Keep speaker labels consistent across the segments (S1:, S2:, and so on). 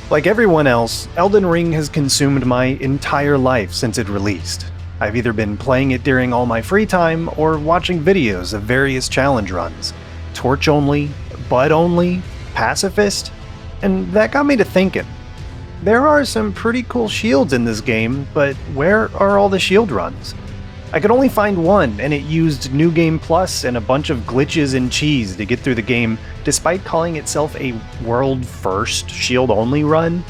S1: Like everyone else, Elden Ring has consumed my entire life since it released. I've either been playing it during all my free time or watching videos of various challenge runs. Torch only, Bud only, Pacifist, and that got me to thinking. There are some pretty cool shields in this game, but where are all the shield runs? I could only find one, and it used New Game Plus and a bunch of glitches and cheese to get through the game, despite calling itself a world-first shield-only run.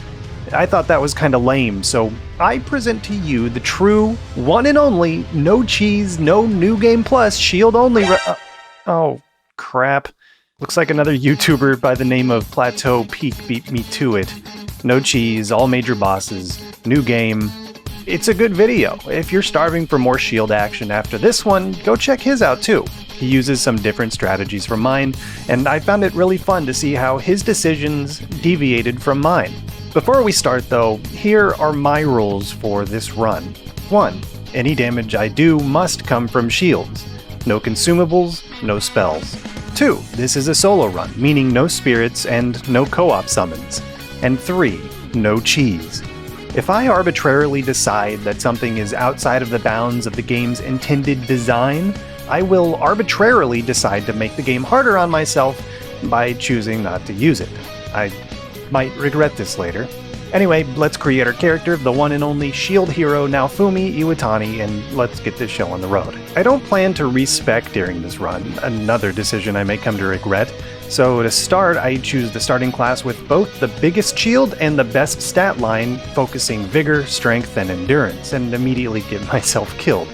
S1: I thought that was kinda lame, so I present to you the true, one and only, no cheese, no New Game Plus, shield-only oh, crap. Looks like another YouTuber by the name of Plateau Peak beat me to it. No cheese, all major bosses, new game. It's a good video. If you're starving for more shield action after this one, go check his out too. He uses some different strategies from mine, and I found it really fun to see how his decisions deviated from mine. Before we start though, here are my rules for this run. 1. Any damage I do must come from shields. No consumables, no spells. 2. This is a solo run, meaning no spirits and no co-op summons. And 3. No cheese. If I arbitrarily decide that something is outside of the bounds of the game's intended design, I will arbitrarily decide to make the game harder on myself by choosing not to use it. I might regret this later. Anyway, let's create our character, the one and only shield hero Naofumi Iwatani, and let's get this show on the road. I don't plan to respec during this run, another decision I may come to regret. So to start, I choose the starting class with both the biggest shield and the best stat line, focusing vigor, strength, and endurance, and immediately get myself killed.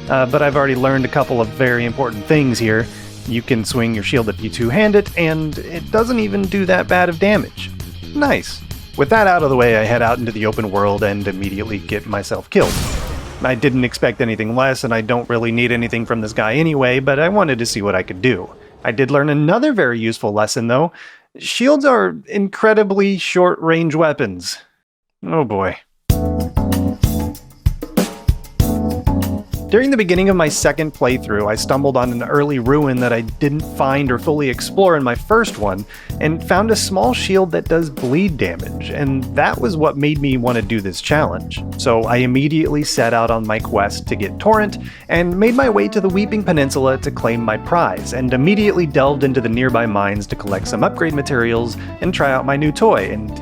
S1: But I've already learned a couple of very important things here. You can swing your shield if you two-hand it, and it doesn't even do that bad of damage. Nice. With that out of the way, I head out into the open world and immediately get myself killed. I didn't expect anything less, and I don't really need anything from this guy anyway, but I wanted to see what I could do. I did learn another very useful lesson, though. Shields are incredibly short-range weapons. Oh boy. During the beginning of my second playthrough, I stumbled on an early ruin that I didn't find or fully explore in my first one, and found a small shield that does bleed damage, and that was what made me want to do this challenge. So I immediately set out on my quest to get Torrent, and made my way to the Weeping Peninsula to claim my prize, and immediately delved into the nearby mines to collect some upgrade materials and try out my new toy, and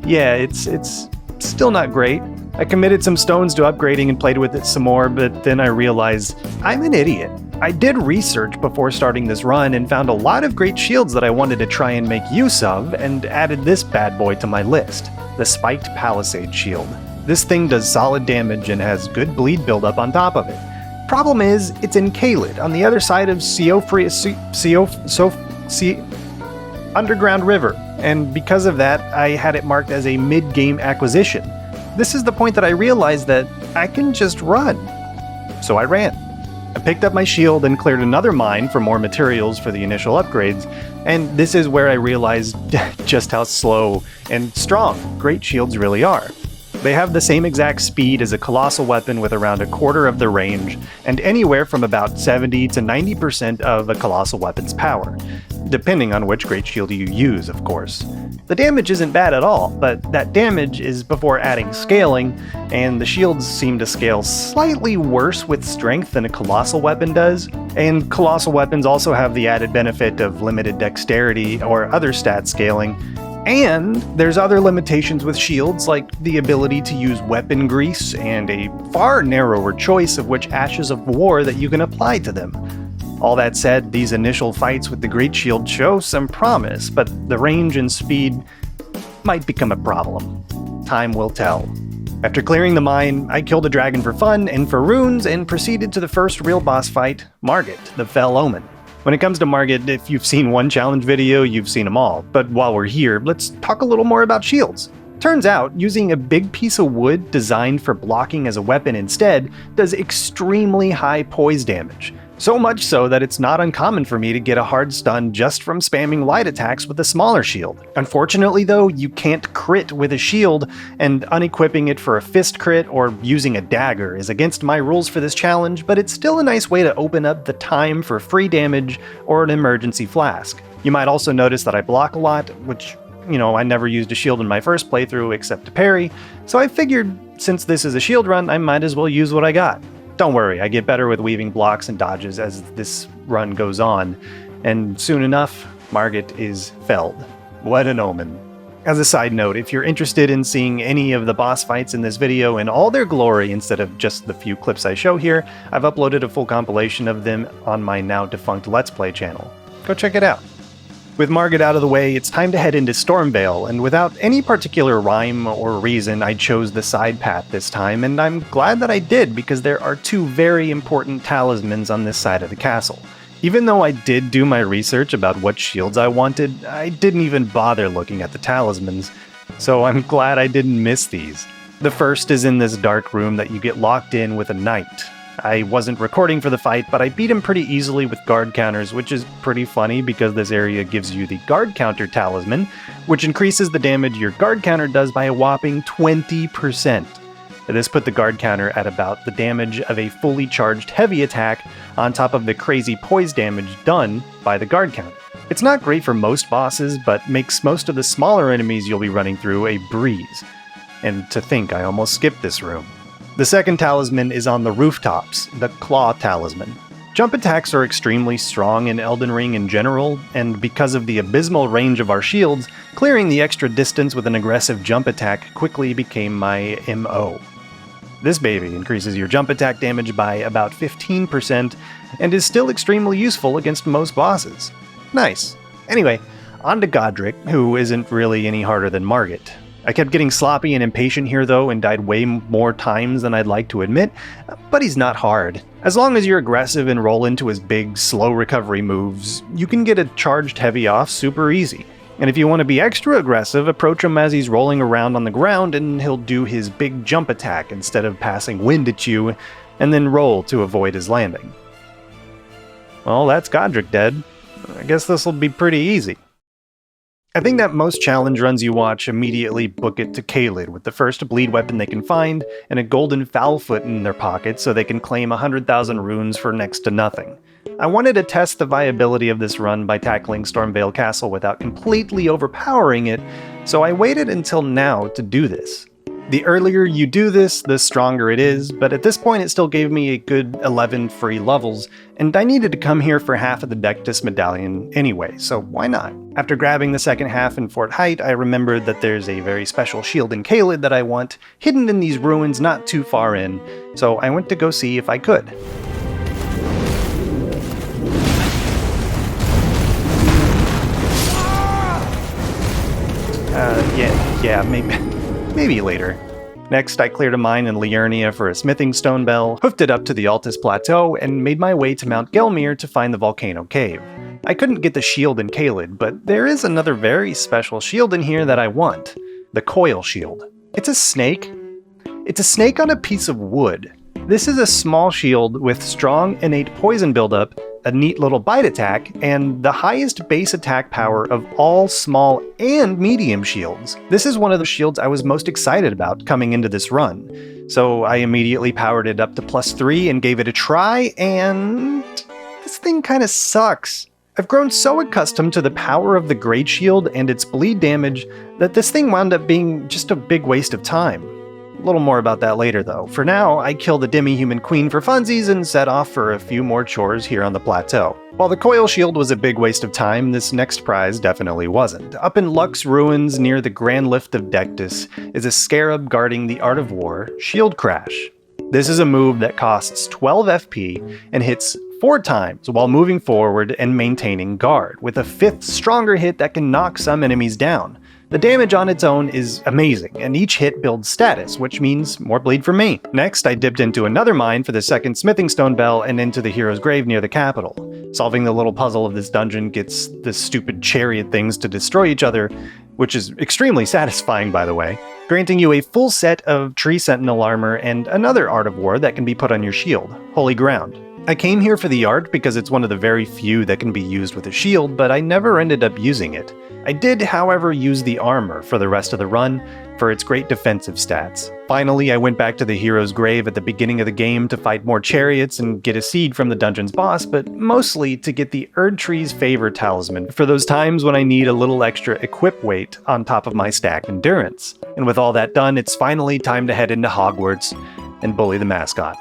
S1: yeah, it's still not great. I committed some stones to upgrading and played with it some more, but then I realized I'm an idiot. I did research before starting this run and found a lot of great shields that I wanted to try and make use of, and added this bad boy to my list, the Spiked Palisade Shield. This thing does solid damage and has good bleed buildup on top of it. Problem is, it's in Caelid, on the other side of Underground River, and because of that, I had it marked as a mid-game acquisition. This is the point that I realized that I can just run. So I ran. I picked up my shield and cleared another mine for more materials for the initial upgrades, and this is where I realized just how slow and strong great shields really are. They have the same exact speed as a colossal weapon with around a quarter of the range, and anywhere from about 70 to 90% of a colossal weapon's power, depending on which great shield you use, of course. The damage isn't bad at all, but that damage is before adding scaling, and the shields seem to scale slightly worse with strength than a colossal weapon does, and colossal weapons also have the added benefit of limited dexterity or other stat scaling. And there's other limitations with shields, like the ability to use weapon grease and a far narrower choice of which ashes of war that you can apply to them. All that said, these initial fights with the Great Shield show some promise, but the range and speed might become a problem. Time will tell. After clearing the mine, I killed a dragon for fun and for runes and proceeded to the first real boss fight, Margit, the Fell Omen. When it comes to Margit, if you've seen one challenge video, you've seen them all. But while we're here, let's talk a little more about shields. Turns out, using a big piece of wood designed for blocking as a weapon instead does extremely high poise damage. So much so that it's not uncommon for me to get a hard stun just from spamming light attacks with a smaller shield. Unfortunately though, you can't crit with a shield, and unequipping it for a fist crit or using a dagger is against my rules for this challenge, but it's still a nice way to open up the time for free damage or an emergency flask. You might also notice that I block a lot, which I never used a shield in my first playthrough except to parry, so I figured since this is a shield run, I might as well use what I got. Don't worry, I get better with weaving blocks and dodges as this run goes on, and soon enough, Margit is felled. What an omen. As a side note, if you're interested in seeing any of the boss fights in this video in all their glory instead of just the few clips I show here, I've uploaded a full compilation of them on my now defunct Let's Play channel. Go check it out. With Margit out of the way, it's time to head into Stormvale, and without any particular rhyme or reason, I chose the side path this time, and I'm glad that I did because there are two very important talismans on this side of the castle. Even though I did do my research about what shields I wanted, I didn't even bother looking at the talismans, so I'm glad I didn't miss these. The first is in this dark room that you get locked in with a knight. I wasn't recording for the fight, but I beat him pretty easily with guard counters, which is pretty funny because this area gives you the guard counter talisman, which increases the damage your guard counter does by a whopping 20%. This put the guard counter at about the damage of a fully charged heavy attack on top of the crazy poise damage done by the guard counter. It's not great for most bosses, but makes most of the smaller enemies you'll be running through a breeze. And to think I almost skipped this room. The second talisman is on the rooftops, the Claw Talisman. Jump attacks are extremely strong in Elden Ring in general, and because of the abysmal range of our shields, clearing the extra distance with an aggressive jump attack quickly became my MO. This baby increases your jump attack damage by about 15% and is still extremely useful against most bosses. Nice. Anyway, on to Godric, who isn't really any harder than Margit. I kept getting sloppy and impatient here though and died way more times than I'd like to admit, but he's not hard. As long as you're aggressive and roll into his big, slow recovery moves, you can get a charged heavy off super easy. And if you want to be extra aggressive, approach him as he's rolling around on the ground and he'll do his big jump attack instead of passing wind at you, and then roll to avoid his landing. Well, that's Godric dead. I guess this'll be pretty easy. I think that most challenge runs you watch immediately book it to Caelid with the first bleed weapon they can find and a golden foul foot in their pocket so they can claim 100,000 runes for next to nothing. I wanted to test the viability of this run by tackling Stormvale Castle without completely overpowering it, so I waited until now to do this. The earlier you do this, the stronger it is, but at this point it still gave me a good 11 free levels, and I needed to come here for half of the Dectus medallion anyway, so why not? After grabbing the second half in Fort Height, I remembered that there's a very special shield in Caelid that I want, hidden in these ruins not too far in, so I went to go see if I could. Maybe later. Next, I cleared a mine in Liurnia for a smithing stone bell, hoofed it up to the Altus Plateau, and made my way to Mount Gelmir to find the Volcano Cave. I couldn't get the shield in Caelid, but there is another very special shield in here that I want. The Coil Shield. It's a snake. It's a snake on a piece of wood. This is a small shield with strong innate poison buildup, a neat little bite attack, and the highest base attack power of all small and medium shields. This is one of the shields I was most excited about coming into this run, so I immediately powered it up to +3 and gave it a try, and this thing kinda sucks. I've grown so accustomed to the power of the Great Shield and its bleed damage that this thing wound up being just a big waste of time. A little more about that later though. For now, I kill the demi-human queen for funsies and set off for a few more chores here on the plateau. While the Coil Shield was a big waste of time, this next prize definitely wasn't. Up in Lux Ruins near the Grand Lift of Dectus is a scarab guarding the Art of War, Shield Crash. This is a move that costs 12 FP and hits 4 times while moving forward and maintaining guard, with a 5th stronger hit that can knock some enemies down. The damage on its own is amazing, and each hit builds status, which means more bleed for me. Next, I dipped into another mine for the second smithing stone bell and into the hero's grave near the capital. Solving the little puzzle of this dungeon gets the stupid chariot things to destroy each other, which is extremely satisfying by the way, granting you a full set of tree sentinel armor and another Art of War that can be put on your shield, Holy Ground. I came here for the art because it's one of the very few that can be used with a shield, but I never ended up using it. I did, however, use the armor for the rest of the run for its great defensive stats. Finally, I went back to the hero's grave at the beginning of the game to fight more chariots and get a seed from the dungeon's boss, but mostly to get the Erdtree's Favor talisman for those times when I need a little extra equip weight on top of my stacked endurance. And with all that done, it's finally time to head into Hogwarts and bully the mascot.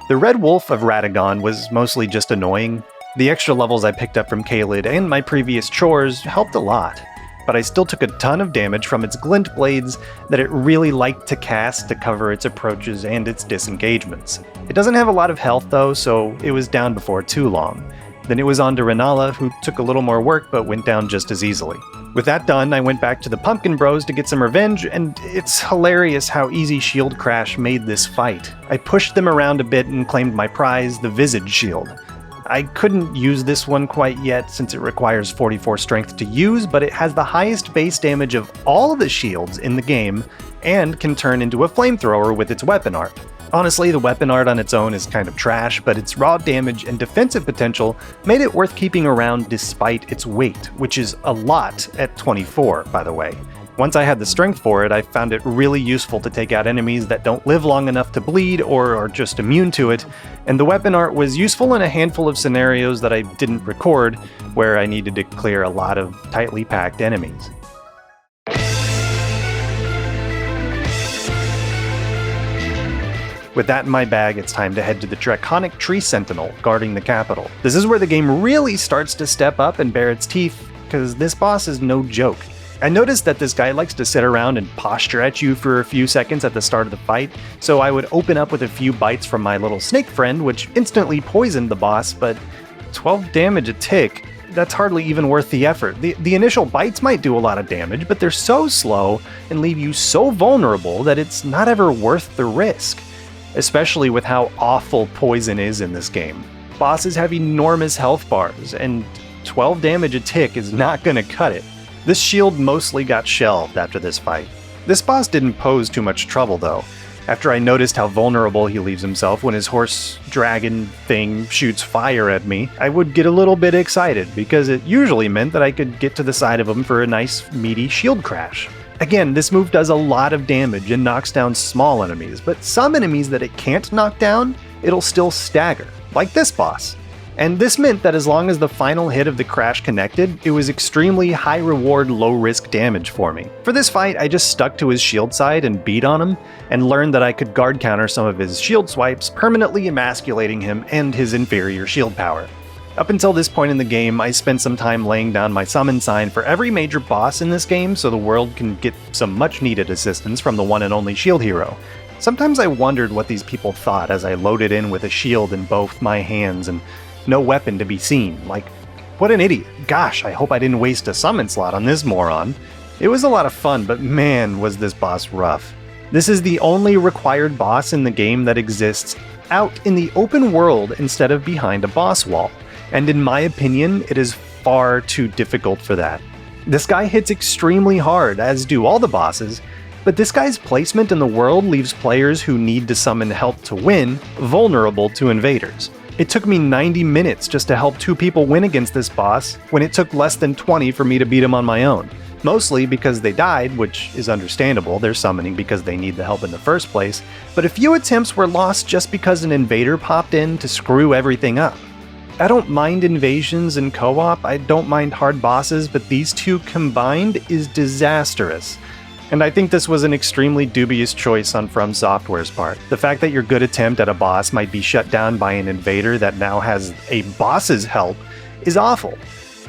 S1: The Red Wolf of Radagon was mostly just annoying. The extra levels I picked up from Caelid and my previous chores helped a lot, but I still took a ton of damage from its glint blades that it really liked to cast to cover its approaches and its disengagements. It doesn't have a lot of health though, so it was down before too long. Then it was on to Renala, who took a little more work but went down just as easily. With that done, I went back to the Pumpkin Bros to get some revenge, and it's hilarious how easy Shield Crash made this fight. I pushed them around a bit and claimed my prize, the Visage Shield. I couldn't use this one quite yet since it requires 44 strength to use, but it has the highest base damage of all the shields in the game, and can turn into a flamethrower with its weapon art. Honestly, the weapon art on its own is kind of trash, but its raw damage and defensive potential made it worth keeping around despite its weight, which is a lot at 24, by the way. Once I had the strength for it, I found it really useful to take out enemies that don't live long enough to bleed or are just immune to it, and the weapon art was useful in a handful of scenarios that I didn't record, where I needed to clear a lot of tightly packed enemies. With that in my bag, it's time to head to the Draconic Tree Sentinel guarding the capital. This is where the game really starts to step up and bare its teeth, because this boss is no joke. I noticed that this guy likes to sit around and posture at you for a few seconds at the start of the fight, so I would open up with a few bites from my little snake friend, which instantly poisoned the boss, but 12 damage a tick, that's hardly even worth the effort. The initial bites might do a lot of damage, but they're so slow and leave you so vulnerable that it's not ever worth the risk. Especially with how awful poison is in this game. Bosses have enormous health bars, and 12 damage a tick is not gonna cut it. This shield mostly got shelved after this fight. This boss didn't pose too much trouble though. After I noticed how vulnerable he leaves himself when his horse dragon thing shoots fire at me, I would get a little bit excited because it usually meant that I could get to the side of him for a nice meaty shield crash. Again, this move does a lot of damage and knocks down small enemies, but some enemies that it can't knock down, it'll still stagger, like this boss. And this meant that as long as the final hit of the crash connected, it was extremely high reward, low risk damage for me. For this fight, I just stuck to his shield side and beat on him, and learned that I could guard counter some of his shield swipes, permanently emasculating him and his inferior shield power. Up until this point in the game, I spent some time laying down my summon sign for every major boss in this game so the world can get some much needed assistance from the one and only shield hero. Sometimes I wondered what these people thought as I loaded in with a shield in both my hands and no weapon to be seen. Like, what an idiot. Gosh, I hope I didn't waste a summon slot on this moron. It was a lot of fun, but man, was this boss rough. This is the only required boss in the game that exists out in the open world instead of behind a boss wall. And in my opinion, it is far too difficult for that. This guy hits extremely hard, as do all the bosses, but this guy's placement in the world leaves players who need to summon help to win vulnerable to invaders. It took me 90 minutes just to help 2 people win against this boss, when it took less than 20 for me to beat him on my own. Mostly because they died, which is understandable, they're summoning because they need the help in the first place, but a few attempts were lost just because an invader popped in to screw everything up. I don't mind invasions and co-op, I don't mind hard bosses, but these two combined is disastrous. And I think this was an extremely dubious choice on From Software's part. The fact that your good attempt at a boss might be shut down by an invader that now has a boss's help is awful.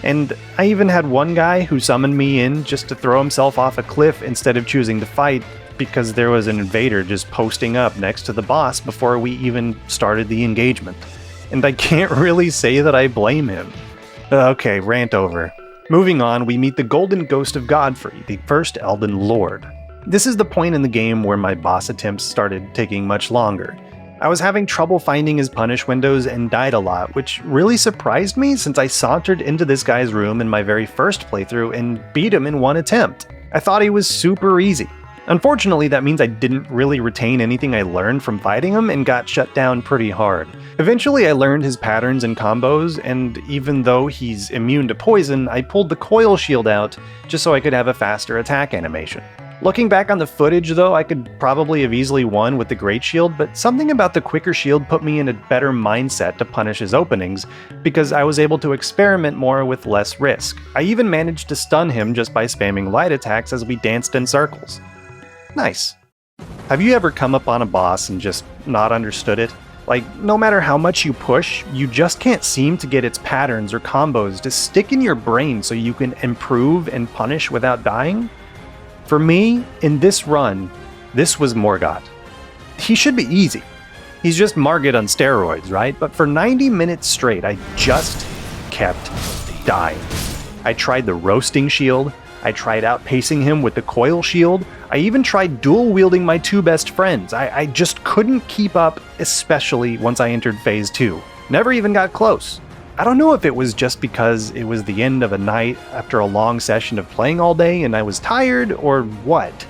S1: And I even had one guy who summoned me in just to throw himself off a cliff instead of choosing to fight because there was an invader just posting up next to the boss before we even started the engagement. And I can't really say that I blame him. Okay, rant over. Moving on, we meet the Golden Ghost of Godfrey, the first Elden Lord. This is the point in the game where my boss attempts started taking much longer. I was having trouble finding his punish windows and died a lot, which really surprised me since I sauntered into this guy's room in my very first playthrough and beat him in one attempt. I thought he was super easy. Unfortunately, that means I didn't really retain anything I learned from fighting him and got shut down pretty hard. Eventually, I learned his patterns and combos, and even though he's immune to poison, I pulled the coil shield out just so I could have a faster attack animation. Looking back on the footage though, I could probably have easily won with the Great Shield, but something about the quicker shield put me in a better mindset to punish his openings, because I was able to experiment more with less risk. I even managed to stun him just by spamming light attacks as we danced in circles. Nice. Have you ever come up on a boss and just not understood it? Like, no matter how much you push, you just can't seem to get its patterns or combos to stick in your brain so you can improve and punish without dying? For me, in this run, this was Morgott. He should be easy. He's just Margit on steroids, right? But for 90 minutes straight, I just kept dying. I tried the roasting shield, I tried outpacing him with the coil shield, I even tried dual-wielding my two best friends. I just couldn't keep up, especially once I entered Phase 2. Never even got close. I don't know if it was just because it was the end of a night after a long session of playing all day and I was tired, or what,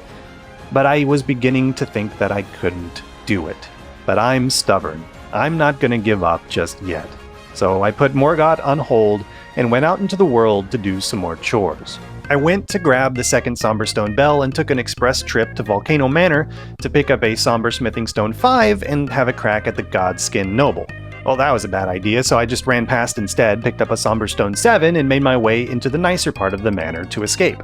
S1: but I was beginning to think that I couldn't do it. But I'm stubborn. I'm not gonna give up just yet. So I put Morgott on hold and went out into the world to do some more chores. I went to grab the second Somberstone Bell and took an express trip to Volcano Manor to pick up a Somber Smithing Stone 5 and have a crack at the Godskin Noble. Well, that was a bad idea, so I just ran past instead, picked up a Somberstone 7, and made my way into the nicer part of the manor to escape.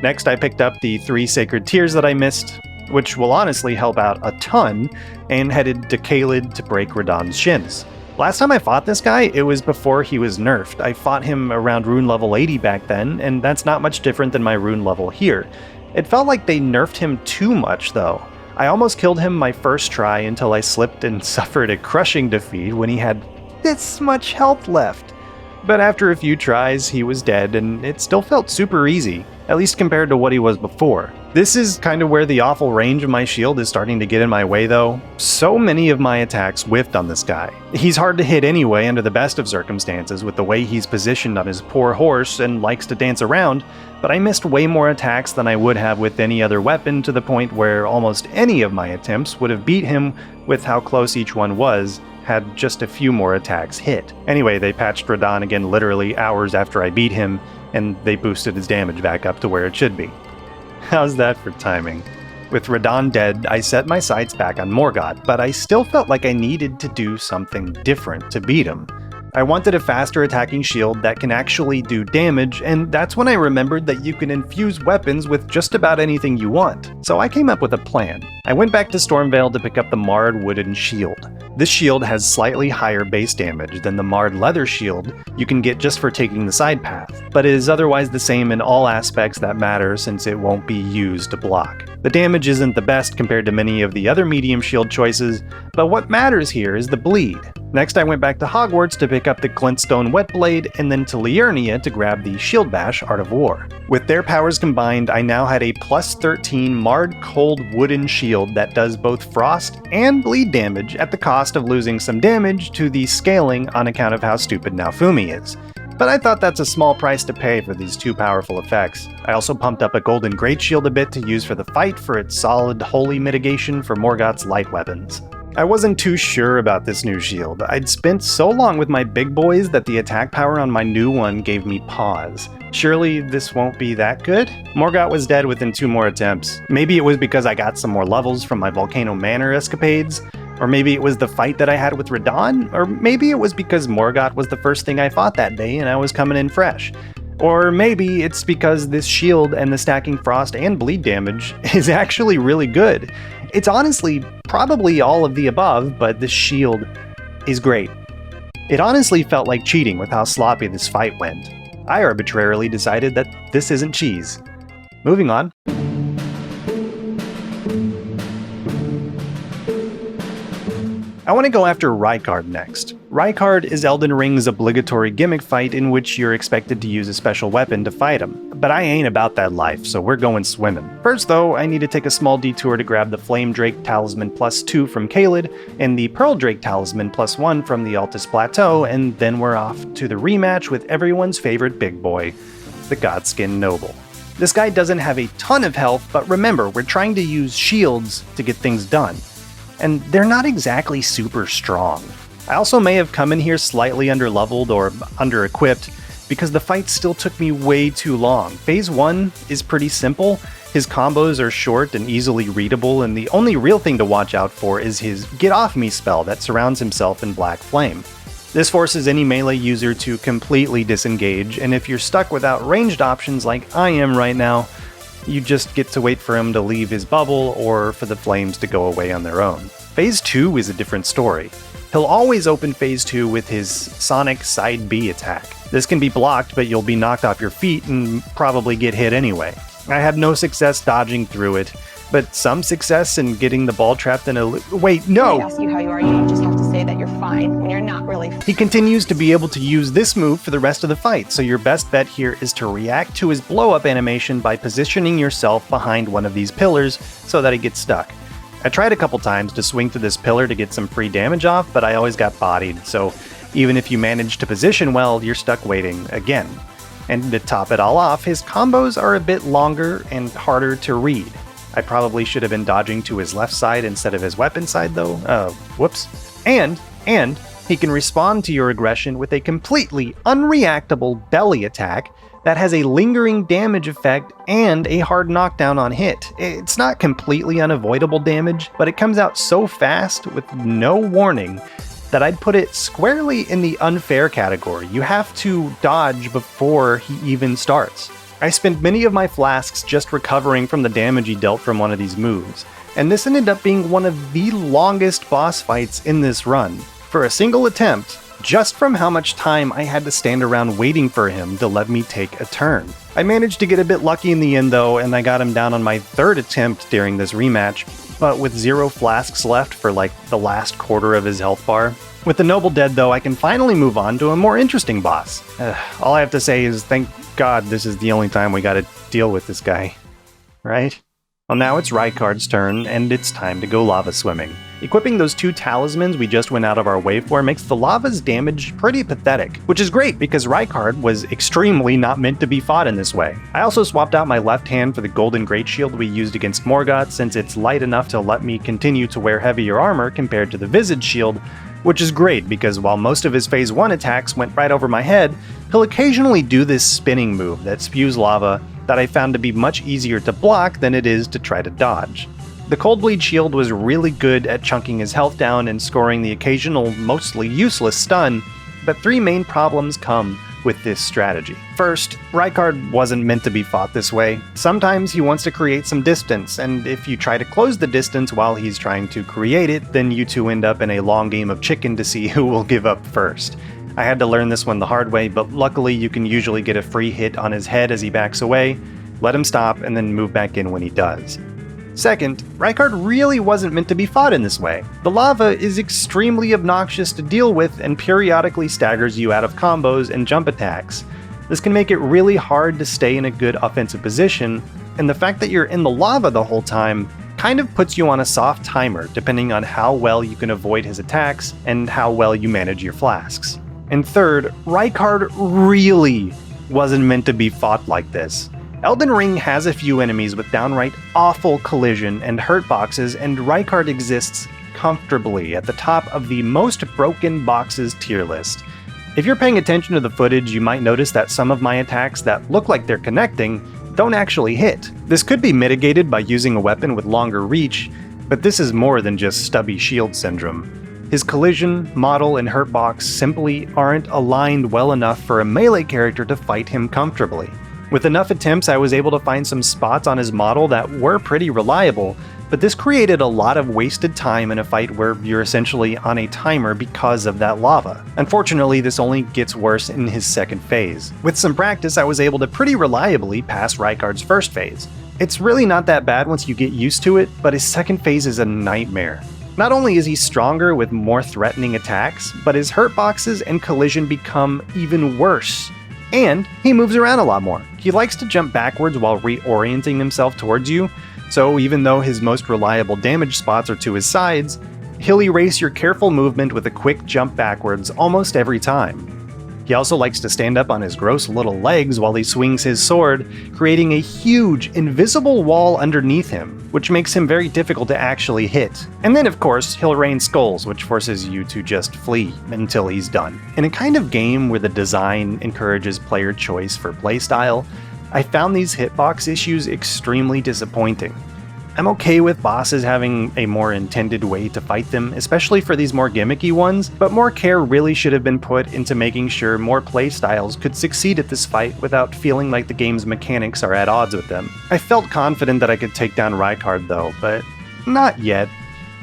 S1: Next, I picked up the 3 Sacred Tears that I missed, which will honestly help out a ton, and headed to Caelid to break Radahn's shins. Last time I fought this guy, it was before he was nerfed. I fought him around rune level 80 back then, and that's not much different than my rune level here. It felt like they nerfed him too much, though. I almost killed him my first try until I slipped and suffered a crushing defeat when he had this much health left. But after a few tries, he was dead, and it still felt super easy, at least compared to what he was before. This is kind of where the awful range of my shield is starting to get in my way though. So many of my attacks whiffed on this guy. He's hard to hit anyway under the best of circumstances with the way he's positioned on his poor horse and likes to dance around, but I missed way more attacks than I would have with any other weapon, to the point where almost any of my attempts would have beat him with how close each one was, had just a few more attacks hit. Anyway, they patched Radahn again literally hours after I beat him, and they boosted his damage back up to where it should be. How's that for timing? With Radahn dead, I set my sights back on Morgott, but I still felt like I needed to do something different to beat him. I wanted a faster attacking shield that can actually do damage, and that's when I remembered that you can infuse weapons with just about anything you want. So I came up with a plan. I went back to Stormvale to pick up the Marred Wooden Shield. This shield has slightly higher base damage than the Marred Leather Shield you can get just for taking the side path, but it is otherwise the same in all aspects that matter since it won't be used to block. The damage isn't the best compared to many of the other medium shield choices, but what matters here is the bleed. Next I went back to Hogwarts to pick up the Glintstone Whetblade, and then to Liurnia to grab the Shield Bash Art of War. With their powers combined, I now had a plus 13 Marred Cold Wooden Shield that does both frost and bleed damage at the cost of losing some damage to the scaling on account of how stupid Naofumi is. But I thought that's a small price to pay for these two powerful effects. I also pumped up a Golden Great Shield a bit to use for the fight for its solid holy mitigation for Morgott's light weapons. I wasn't too sure about this new shield. I'd spent so long with my big boys that the attack power on my new one gave me pause. Surely this won't be that good? Morgott was dead within 2 more attempts. Maybe it was because I got some more levels from my Volcano Manor escapades, or maybe it was the fight that I had with Radahn, or maybe it was because Morgott was the first thing I fought that day and I was coming in fresh. Or maybe it's because this shield and the stacking frost and bleed damage is actually really good. It's honestly probably all of the above, but this shield is great. It honestly felt like cheating with how sloppy this fight went. I arbitrarily decided that this isn't cheese. Moving on. I want to go after Rykard next. Rykard is Elden Ring's obligatory gimmick fight in which you're expected to use a special weapon to fight him. But I ain't about that life, so we're going swimming. First though, I need to take a small detour to grab the Flame Drake Talisman +2 from Caelid, and the Pearl Drake Talisman +1 from the Altus Plateau, and then we're off to the rematch with everyone's favorite big boy, the Godskin Noble. This guy doesn't have a ton of health, but remember, we're trying to use shields to get things done. And they're not exactly super strong. I also may have come in here slightly underleveled or under-equipped, because the fight still took me way too long. Phase 1 is pretty simple, his combos are short and easily readable, and the only real thing to watch out for is his Get Off Me spell that surrounds himself in black flame. This forces any melee user to completely disengage, and if you're stuck without ranged options like I am right now, you just get to wait for him to leave his bubble or for the flames to go away on their own. Phase 2 is a different story. He'll always open Phase 2 with his Sonic Side B attack. This can be blocked, but you'll be knocked off your feet and probably get hit anyway. I had no success dodging through it, but some success in getting the ball trapped in a wait, no!
S2: I ask you how you are, you just have to say that you're fine when you're not really.
S1: He continues to be able to use this move for the rest of the fight, so your best bet here is to react to his blow-up animation by positioning yourself behind one of these pillars so that he gets stuck. I tried a couple times to swing through this pillar to get some free damage off, but I always got bodied, so even if you manage to position well, you're stuck waiting again. And to top it all off, his combos are a bit longer and harder to read. I probably should have been dodging to his left side instead of his weapon side though. Whoops. And he can respond to your aggression with a completely unreactable belly attack that has a lingering damage effect and a hard knockdown on hit. It's not completely unavoidable damage, but it comes out so fast with no warning that I'd put it squarely in the unfair category. You have to dodge before he even starts. I spent many of my flasks just recovering from the damage he dealt from one of these moves, and this ended up being one of the longest boss fights in this run. For a single attempt, just from how much time I had to stand around waiting for him to let me take a turn. I managed to get a bit lucky in the end though, and I got him down on my third attempt during this rematch, but with 0 flasks left for like the last quarter of his health bar. With the Noble dead though, I can finally move on to a more interesting boss. All I have to say is thank God this is the only time we gotta deal with this guy. Right? Well, now it's Rykard's turn, and it's time to go lava swimming. Equipping those 2 talismans we just went out of our way for makes the lava's damage pretty pathetic, which is great because Rykard was extremely not meant to be fought in this way. I also swapped out my left hand for the golden great shield we used against Morgoth since it's light enough to let me continue to wear heavier armor compared to the Visage shield, which is great because while most of his Phase 1 attacks went right over my head, he'll occasionally do this spinning move that spews lava that I found to be much easier to block than it is to try to dodge. The Cold Bleed shield was really good at chunking his health down and scoring the occasional, mostly useless stun, but 3 main problems come with this strategy. First, Rykard wasn't meant to be fought this way. Sometimes he wants to create some distance, and if you try to close the distance while he's trying to create it, then you two end up in a long game of chicken to see who will give up first. I had to learn this one the hard way, but luckily you can usually get a free hit on his head as he backs away, let him stop, and then move back in when he does. Second, Rykard really wasn't meant to be fought in this way. The lava is extremely obnoxious to deal with and periodically staggers you out of combos and jump attacks. This can make it really hard to stay in a good offensive position, and the fact that you're in the lava the whole time kind of puts you on a soft timer depending on how well you can avoid his attacks and how well you manage your flasks. And third, Rykard really wasn't meant to be fought like this. Elden Ring has a few enemies with downright awful collision and hurt boxes, and Rykard exists comfortably at the top of the most broken boxes tier list. If you're paying attention to the footage, you might notice that some of my attacks that look like they're connecting don't actually hit. This could be mitigated by using a weapon with longer reach, but this is more than just stubby shield syndrome. His collision, model, and hurt box simply aren't aligned well enough for a melee character to fight him comfortably. With enough attempts, I was able to find some spots on his model that were pretty reliable, but this created a lot of wasted time in a fight where you're essentially on a timer because of that lava. Unfortunately, this only gets worse in his second phase. With some practice, I was able to pretty reliably pass Rykard's first phase. It's really not that bad once you get used to it, but his second phase is a nightmare. Not only is he stronger with more threatening attacks, but his hurt boxes and collision become even worse. And he moves around a lot more. He likes to jump backwards while reorienting himself towards you, so even though his most reliable damage spots are to his sides, he'll erase your careful movement with a quick jump backwards almost every time. He also likes to stand up on his gross little legs while he swings his sword, creating a huge, invisible wall underneath him, which makes him very difficult to actually hit. And then, of course, he'll rain skulls, which forces you to just flee until he's done. In a kind of game where the design encourages player choice for playstyle, I found these hitbox issues extremely disappointing. I'm okay with bosses having a more intended way to fight them, especially for these more gimmicky ones, but more care really should have been put into making sure more playstyles could succeed at this fight without feeling like the game's mechanics are at odds with them. I felt confident that I could take down Rykard though, but not yet.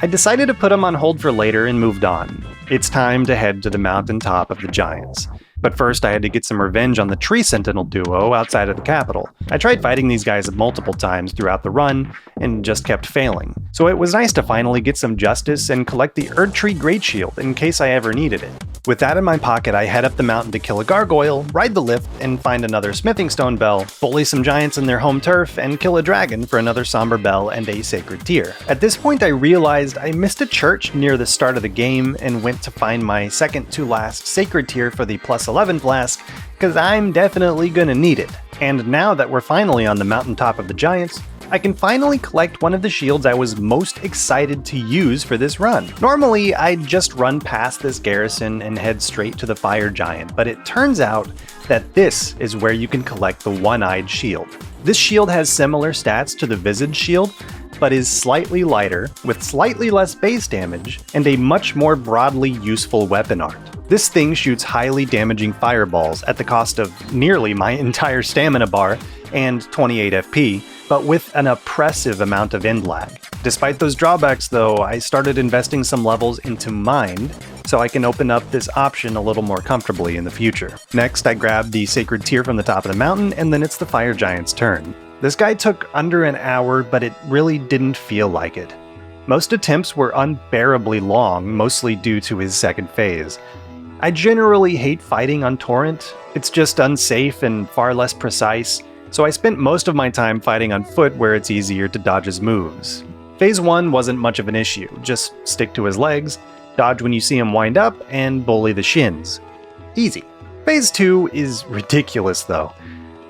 S1: I decided to put him on hold for later and moved on. It's time to head to the mountaintop of the giants. But first I had to get some revenge on the Tree Sentinel duo outside of the capital. I tried fighting these guys multiple times throughout the run, and just kept failing. So it was nice to finally get some justice and collect the Erdtree Great Shield in case I ever needed it. With that in my pocket, I head up the mountain to kill a gargoyle, ride the lift, and find another smithing stone bell, bully some giants in their home turf, and kill a dragon for another somber bell and a sacred tear. At this point I realized I missed a church near the start of the game and went to find my second to last sacred tear for the plus 11 flask, cause I'm definitely gonna need it. And now that we're finally on the mountaintop of the giants, I can finally collect one of the shields I was most excited to use for this run. Normally, I'd just run past this garrison and head straight to the fire giant, but it turns out that this is where you can collect the one-eyed shield. This shield has similar stats to the Visage shield, but is slightly lighter, with slightly less base damage, and a much more broadly useful weapon art. This thing shoots highly damaging fireballs at the cost of nearly my entire stamina bar and 28 FP, but with an oppressive amount of end lag. Despite those drawbacks though, I started investing some levels into Mind, so I can open up this option a little more comfortably in the future. Next, I grabbed the Sacred Tear from the top of the mountain, and then it's the Fire Giant's turn. This guy took under an hour, but it really didn't feel like it. Most attempts were unbearably long, mostly due to his second phase. I generally hate fighting on Torrent. It's just unsafe and far less precise, so I spent most of my time fighting on foot where it's easier to dodge his moves. Phase 1 wasn't much of an issue, just stick to his legs, dodge when you see him wind up, and bully the shins. Easy. Phase 2 is ridiculous though.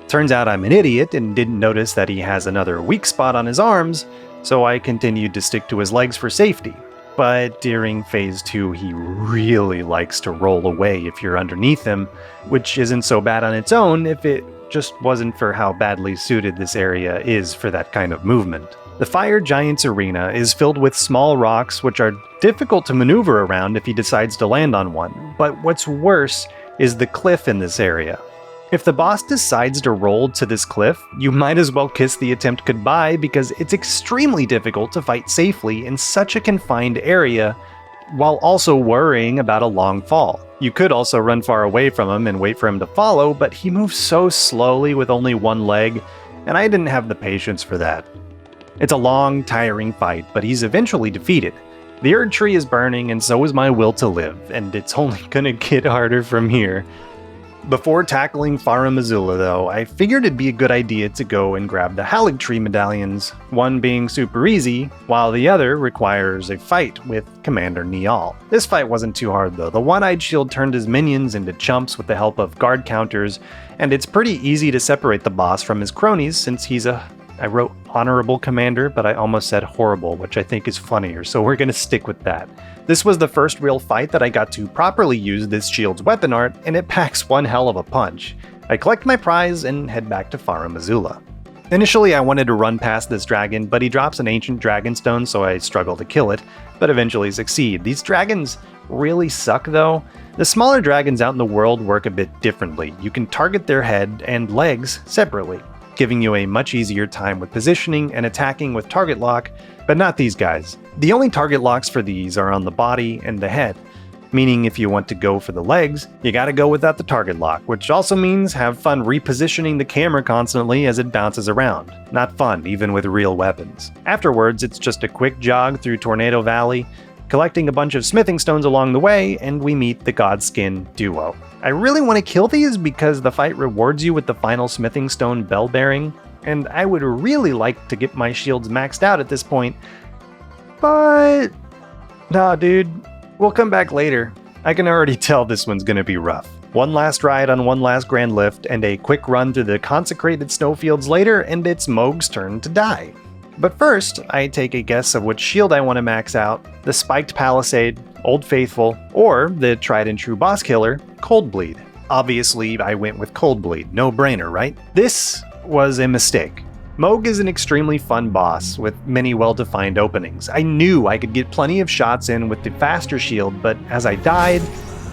S1: Turns out I'm an idiot and didn't notice that he has another weak spot on his arms, so I continued to stick to his legs for safety. But during Phase 2 he really likes to roll away if you're underneath him, which isn't so bad on its own if it just wasn't for how badly suited this area is for that kind of movement. The Fire Giant's arena is filled with small rocks which are difficult to maneuver around if he decides to land on one, but what's worse is the cliff in this area. If the boss decides to roll to this cliff, you might as well kiss the attempt goodbye because it's extremely difficult to fight safely in such a confined area while also worrying about a long fall. You could also run far away from him and wait for him to follow, but he moves so slowly with only one leg, and I didn't have the patience for that. It's a long, tiring fight, but he's eventually defeated. The Erdtree is burning, and so is my will to live, and it's only gonna get harder from here. Before tackling Fara Missoula though, I figured it'd be a good idea to go and grab the Haligtree medallions, one being super easy, while the other requires a fight with Commander Niall. This fight wasn't too hard though. The one-eyed shield turned his minions into chumps with the help of guard counters, and it's pretty easy to separate the boss from his cronies since he's I wrote honorable commander, but I almost said horrible, which I think is funnier, so we're gonna stick with that. This was the first real fight that I got to properly use this shield's weapon art, and it packs one hell of a punch. I collect my prize and head back to Fara Missoula. Initially I wanted to run past this dragon, but he drops an ancient dragonstone, so I struggle to kill it, but eventually succeed. These dragons really suck though. The smaller dragons out in the world work a bit differently. You can target their head and legs separately, giving you a much easier time with positioning and attacking with target lock, but not these guys. The only target locks for these are on the body and the head, meaning if you want to go for the legs, you gotta go without the target lock, which also means have fun repositioning the camera constantly as it bounces around. Not fun, even with real weapons. Afterwards, it's just a quick jog through Tornado Valley, collecting a bunch of smithing stones along the way, and we meet the Godskin duo. I really want to kill these because the fight rewards you with the final smithing stone bell bearing, and I would really like to get my shields maxed out at this point, but nah dude, we'll come back later. I can already tell this one's gonna be rough. One last ride on one last grand lift, and a quick run through the consecrated snowfields later, and it's Mohg's turn to die. But first, I take a guess of which shield I want to max out: the Spiked Palisade, Old Faithful, or the tried and true boss killer, Cold Bleed. Obviously, I went with Cold Bleed, no brainer, right? This was a mistake. Mohg is an extremely fun boss with many well-defined openings. I knew I could get plenty of shots in with the faster shield, but as I died,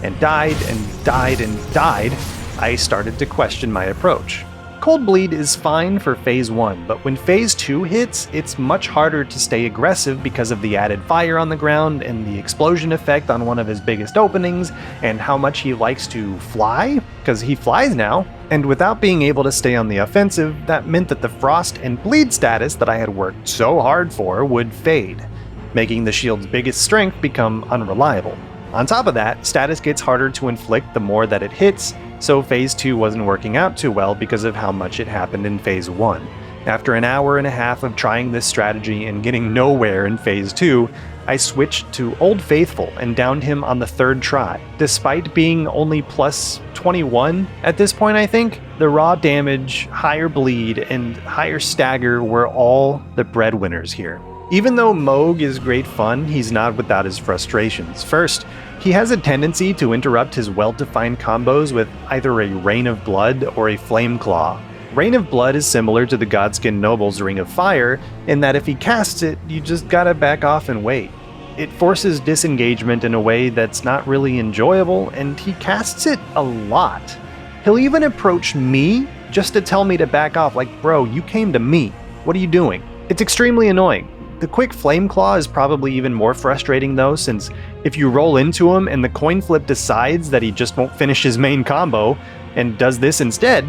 S1: and died, and died, and died, I started to question my approach. Cold Bleed is fine for Phase 1, but when Phase 2 hits, it's much harder to stay aggressive because of the added fire on the ground and the explosion effect on one of his biggest openings, and how much he likes to fly, because he flies now. And without being able to stay on the offensive, that meant that the Frost and Bleed status that I had worked so hard for would fade, making the shield's biggest strength become unreliable. On top of that, status gets harder to inflict the more that it hits, so Phase 2 wasn't working out too well because of how much it happened in Phase 1. After an hour and a half of trying this strategy and getting nowhere in Phase 2, I switched to Old Faithful and downed him on the third try. Despite being only plus 21 at this point, I think, the raw damage, higher bleed, and higher stagger were all the breadwinners here. Even though Mohg is great fun, he's not without his frustrations. First, he has a tendency to interrupt his well-defined combos with either a Rain of Blood or a Flame Claw. Rain of Blood is similar to the Godskin Noble's Ring of Fire, in that if he casts it, you just gotta back off and wait. It forces disengagement in a way that's not really enjoyable, and he casts it a lot. He'll even approach me just to tell me to back off, like, bro, you came to me. What are you doing? It's extremely annoying. The quick Flame Claw is probably even more frustrating though, since if you roll into him and the coin flip decides that he just won't finish his main combo and does this instead,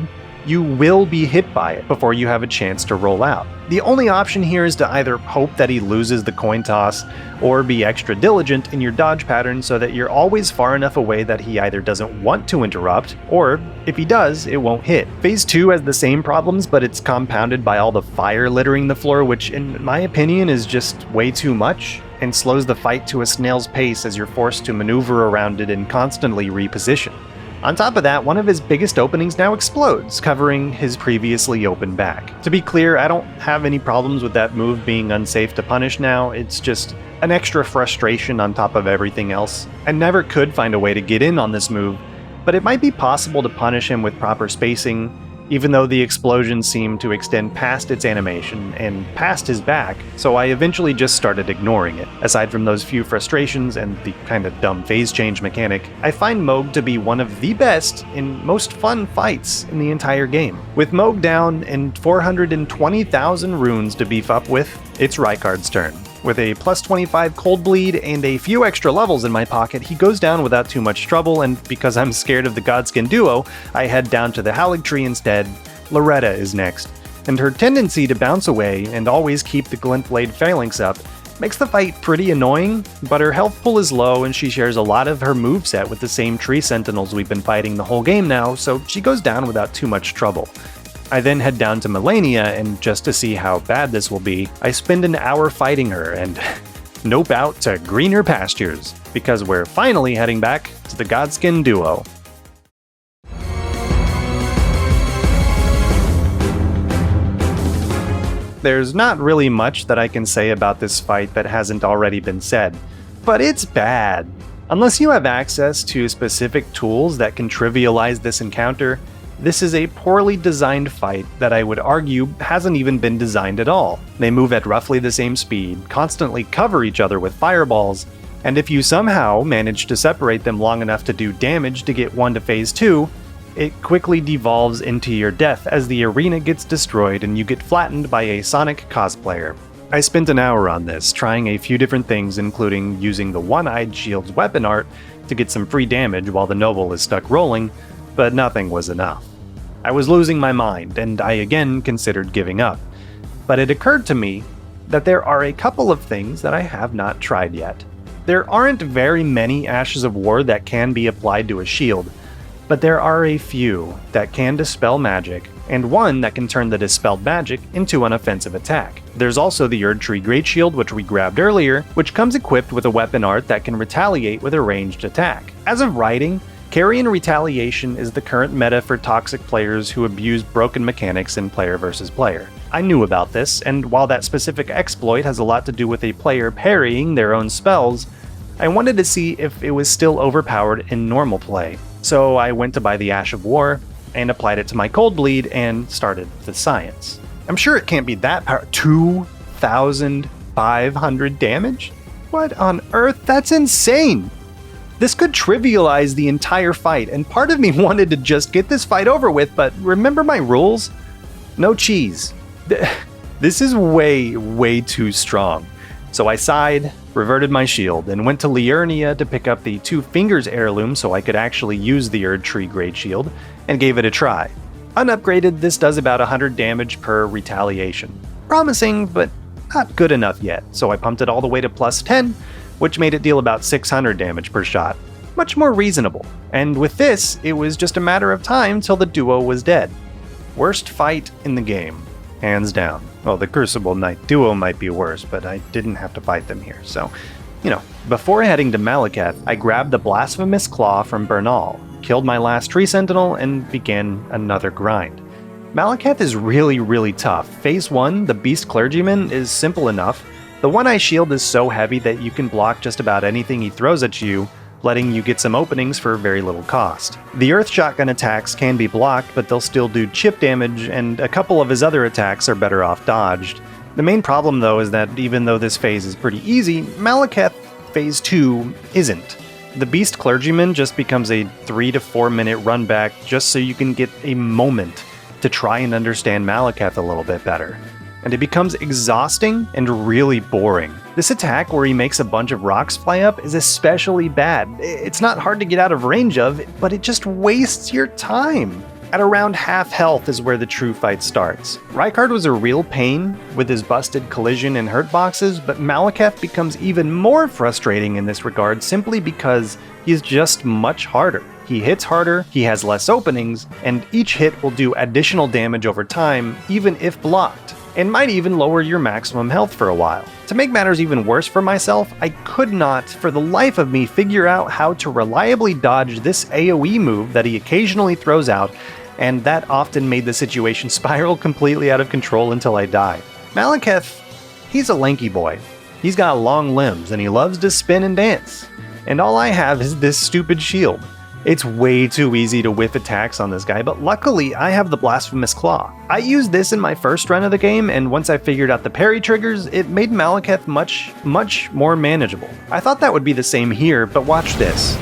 S1: you will be hit by it before you have a chance to roll out. The only option here is to either hope that he loses the coin toss or be extra diligent in your dodge pattern so that you're always far enough away that he either doesn't want to interrupt, or if he does, it won't hit. Phase 2 has the same problems, but it's compounded by all the fire littering the floor, which in my opinion is just way too much and slows the fight to a snail's pace as you're forced to maneuver around it and constantly reposition. On top of that, one of his biggest openings now explodes, covering his previously open back. To be clear, I don't have any problems with that move being unsafe to punish now, it's just an extra frustration on top of everything else. I never could find a way to get in on this move, but it might be possible to punish him with proper spacing, even though the explosions seem to extend past its animation and past his back, so I eventually just started ignoring it. Aside from those few frustrations and the kind of dumb phase change mechanic, I find Mohg to be one of the best and most fun fights in the entire game. With Mohg down and 420,000 runes to beef up with, it's Rykard's turn. With a plus 25 Cold Bleed and a few extra levels in my pocket, he goes down without too much trouble, and because I'm scared of the Godskin duo, I head down to the Halig Tree instead. Loretta is next, and her tendency to bounce away and always keep the Glintblade phalanx up makes the fight pretty annoying, but her health pool is low and she shares a lot of her moveset with the same tree sentinels we've been fighting the whole game now, so she goes down without too much trouble. I then head down to Melania, and just to see how bad this will be, I spend an hour fighting her and nope out to greener pastures, because we're finally heading back to the Godskin duo. There's not really much that I can say about this fight that hasn't already been said, but it's bad. Unless you have access to specific tools that can trivialize this encounter, this is a poorly designed fight that I would argue hasn't even been designed at all. They move at roughly the same speed, constantly cover each other with fireballs, and if you somehow manage to separate them long enough to do damage to get one to phase 2, it quickly devolves into your death as the arena gets destroyed and you get flattened by a Sonic cosplayer. I spent an hour on this, trying a few different things, including using the One-Eyed Shield's weapon art to get some free damage while the Noble is stuck rolling, but nothing was enough. I was losing my mind, and I again considered giving up. But it occurred to me that there are a couple of things that I have not tried yet. There aren't very many Ashes of War that can be applied to a shield, but there are a few that can dispel magic, and one that can turn the dispelled magic into an offensive attack. There's also the Erdtree Great Shield, which we grabbed earlier, which comes equipped with a weapon art that can retaliate with a ranged attack. As of writing, Carrion Retaliation is the current meta for toxic players who abuse broken mechanics in player versus player. I knew about this, and while that specific exploit has a lot to do with a player parrying their own spells, I wanted to see if it was still overpowered in normal play. So I went to buy the Ash of War, and applied it to my Cold Bleed, and started the science. I'm sure it can't be that powerful. 2,500 damage? What on earth? That's insane! This could trivialize the entire fight, and part of me wanted to just get this fight over with, but remember my rules? No cheese. This is way too strong. So I sighed, reverted my shield, and went to Liurnia to pick up the Two Fingers heirloom so I could actually use the Erd Tree Great Shield, and gave it a try. Unupgraded, this does about 100 damage per retaliation. Promising, but not good enough yet, so I pumped it all the way to plus 10, which made it deal about 600 damage per shot. Much more reasonable. And with this, it was just a matter of time till the duo was dead. Worst fight in the game, hands down. Well, the Crucible Knight duo might be worse, but I didn't have to fight them here, so, Before heading to Malekith, I grabbed the Blasphemous Claw from Bernal, killed my last Tree Sentinel, and began another grind. Malekith is really tough. Phase 1, the Beast Clergyman, is simple enough. The One-Eye Shield is so heavy that you can block just about anything he throws at you, letting you get some openings for very little cost. The Earth Shotgun attacks can be blocked, but they'll still do chip damage, and a couple of his other attacks are better off dodged. The main problem though is that even though this phase is pretty easy, Malekith Phase 2 isn't. The Beast Clergyman just becomes a 3 to 4 minute run back just so you can get a moment to try and understand Malekith a little bit better. And it becomes exhausting and really boring. This attack where he makes a bunch of rocks fly up is especially bad. It's not hard to get out of range of, but it just wastes your time. At around half health is where the true fight starts. Rykard was a real pain with his busted collision and hurt boxes, but Malekith becomes even more frustrating in this regard simply because he's just much harder. He hits harder, he has less openings, and each hit will do additional damage over time, even if blocked, and might even lower your maximum health for a while. To make matters even worse for myself, I could not, for the life of me, figure out how to reliably dodge this AoE move that he occasionally throws out, and that often made the situation spiral completely out of control until I died. Malekith, he's a lanky boy. He's got long limbs, and he loves to spin and dance. And all I have is this stupid shield. It's way too easy to whiff attacks on this guy, but luckily I have the Blasphemous Claw. I used this in my first run of the game, and once I figured out the parry triggers, it made Malekith much more manageable. I thought that would be the same here, but watch this.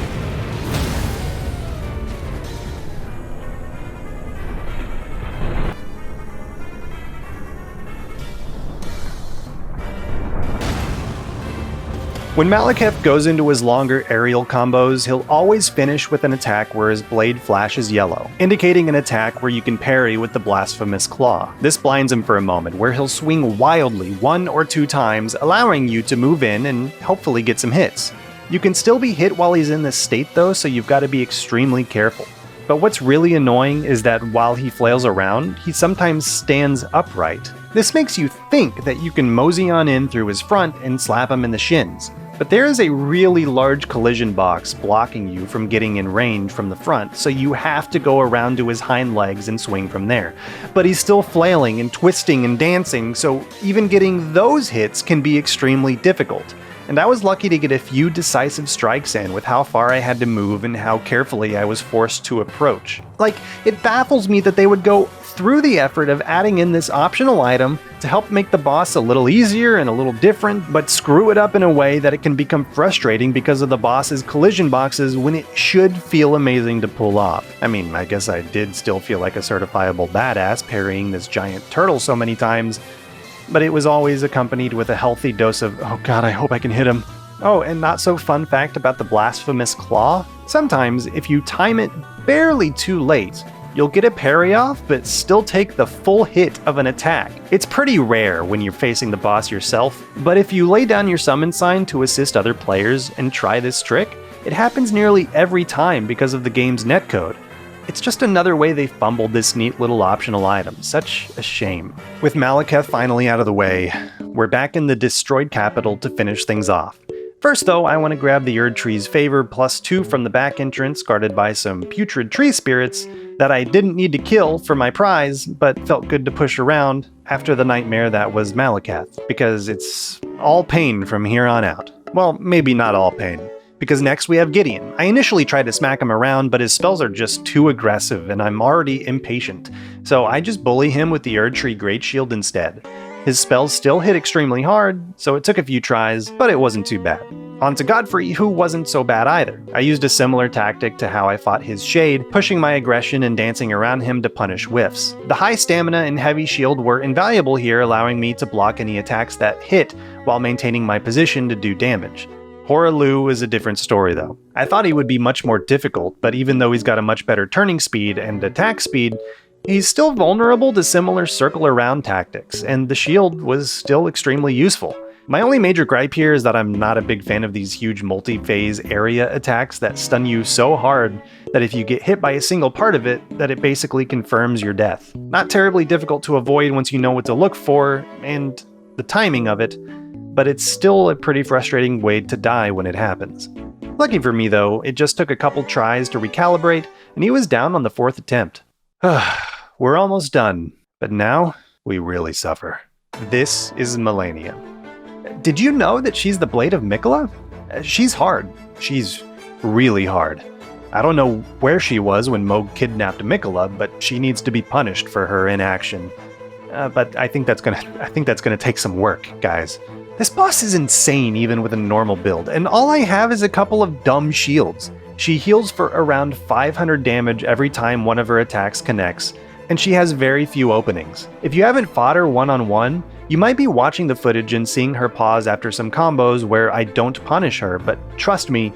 S1: When Malekith goes into his longer aerial combos, he'll always finish with an attack where his blade flashes yellow, indicating an attack where you can parry with the Blasphemous Claw. This blinds him for a moment, where he'll swing wildly 1 or 2 times, allowing you to move in and hopefully get some hits. You can still be hit while he's in this state though, so you've got to be extremely careful. But what's really annoying is that while he flails around, he sometimes stands upright. This makes you think that you can mosey on in through his front and slap him in the shins. But there is a really large collision box blocking you from getting in range from the front, so you have to go around to his hind legs and swing from there. But he's still flailing and twisting and dancing, so even getting those hits can be extremely difficult. And I was lucky to get a few decisive strikes in with how far I had to move and how carefully I was forced to approach. Like, it baffles me that they would go through the effort of adding in this optional item to help make the boss a little easier and a little different, but screw it up in a way that it can become frustrating because of the boss's collision boxes when it should feel amazing to pull off. I mean, I guess I did still feel like a certifiable badass parrying this giant turtle so many times, but it was always accompanied with a healthy dose of, oh god, I hope I can hit him. Oh, and not so fun fact about the Blasphemous Claw? Sometimes, if you time it barely too late, you'll get a parry off, but still take the full hit of an attack. It's pretty rare when you're facing the boss yourself, but if you lay down your summon sign to assist other players and try this trick, it happens nearly every time because of the game's netcode. It's just another way they fumbled this neat little optional item. Such a shame. With Malekith finally out of the way, we're back in the destroyed capital to finish things off. First though, I want to grab the Erd Tree's favor +2 from the back entrance guarded by some putrid tree spirits that I didn't need to kill for my prize, but felt good to push around after the nightmare that was Malakath, because it's all pain from here on out. Well, maybe not all pain, because next we have Gideon. I initially tried to smack him around, but his spells are just too aggressive and I'm already impatient, so I just bully him with the Erd Tree Great Shield instead. His spells still hit extremely hard, so it took a few tries, but it wasn't too bad. On to Godfrey, who wasn't so bad either. I used a similar tactic to how I fought his Shade, pushing my aggression and dancing around him to punish whiffs. The high stamina and heavy shield were invaluable here, allowing me to block any attacks that hit while maintaining my position to do damage. Horalu is a different story though. I thought he would be much more difficult, but even though he's got a much better turning speed and attack speed, he's still vulnerable to similar circle around tactics, and the shield was still extremely useful. My only major gripe here is that I'm not a big fan of these huge multi-phase area attacks that stun you so hard that if you get hit by a single part of it, that it basically confirms your death. Not terribly difficult to avoid once you know what to look for and the timing of it, but it's still a pretty frustrating way to die when it happens. Lucky for me though, it just took a couple tries to recalibrate, and he was down on the 4th attempt. We're almost done, but now we really suffer. This is Melania. Did you know that she's the Blade of Mikola? She's hard. She's really hard. I don't know where she was when Mohg kidnapped Mikola, but she needs to be punished for her inaction. But I think that's gonna take some work, guys. This boss is insane even with a normal build, and all I have is a couple of dumb shields. She heals for around 500 damage every time one of her attacks connects, and she has very few openings. If you haven't fought her one-on-one, you might be watching the footage and seeing her pause after some combos where I don't punish her, but trust me,